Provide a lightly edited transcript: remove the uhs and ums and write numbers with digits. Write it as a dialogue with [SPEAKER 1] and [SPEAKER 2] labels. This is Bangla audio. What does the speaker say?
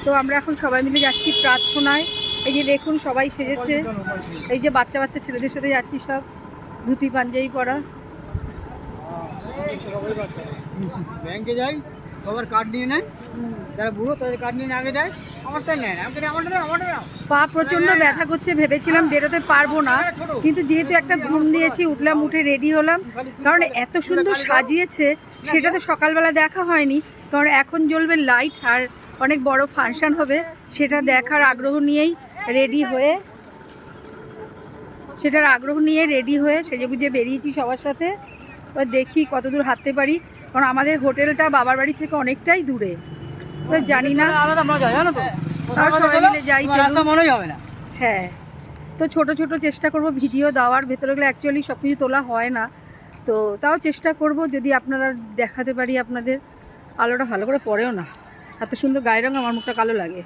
[SPEAKER 1] তো আমরা এখন সবাই মিলে যাচ্ছি প্রার্থনায়। এই যে দেখুন সবাই সেজেছে, এই যে বাচ্চা বাচ্চা ছেলেদের সাথে যাচ্ছি, সব ধুতি পাঞ্জাবি পরা।
[SPEAKER 2] ব্যাংকে যাই, সবার কার্ড নিয়ে নেয়, যারা বুড়ো তাদের কার্ড নিয়ে আগে যায়, আমারটা নেয় না। আমারটা
[SPEAKER 1] পা প্রচণ্ড ব্যথা করছে, ভেবেছিলাম বেরোতে পারবো না, কিন্তু যেহেতু একটা ঘুম দিয়েছি, উঠলাম, উঠে রেডি হলাম। কারণ এত সুন্দর সাজিয়েছে, সেটা তো সকালবেলা দেখা হয়নি। কারণ এখন জ্বলবে লাইট আর অনেক বড় ফাংশন হবে, সেটা দেখার আগ্রহ নিয়েই রেডি হয়ে সেজেগুজে বেরিয়েছি সবার সাথে। এবার দেখি কতদূর হাঁটতে পারি, কারণ আমাদের হোটেলটা বাবার বাড়ি থেকে অনেকটাই দূরে। এবার জানি না,
[SPEAKER 2] আলাদা মজা, জানো তো,
[SPEAKER 1] তাও সবাই মিলে যাই,
[SPEAKER 2] রাস্তা মনেই হবে না।
[SPEAKER 1] হ্যাঁ। তো ছোট ছোট চেষ্টা করব ভিডিও দেওয়ার, ভেতরে গেলে অ্যাকচুয়ালি সব কিছু তোলা হয় না, তো তাও চেষ্টা করব যদি আপনারা দেখাতে পারি আপনাদের। আলোটা ভালো করে পড়েও না, এত সুন্দর গায়ের রঙ, আমার মুখটা কালো লাগে।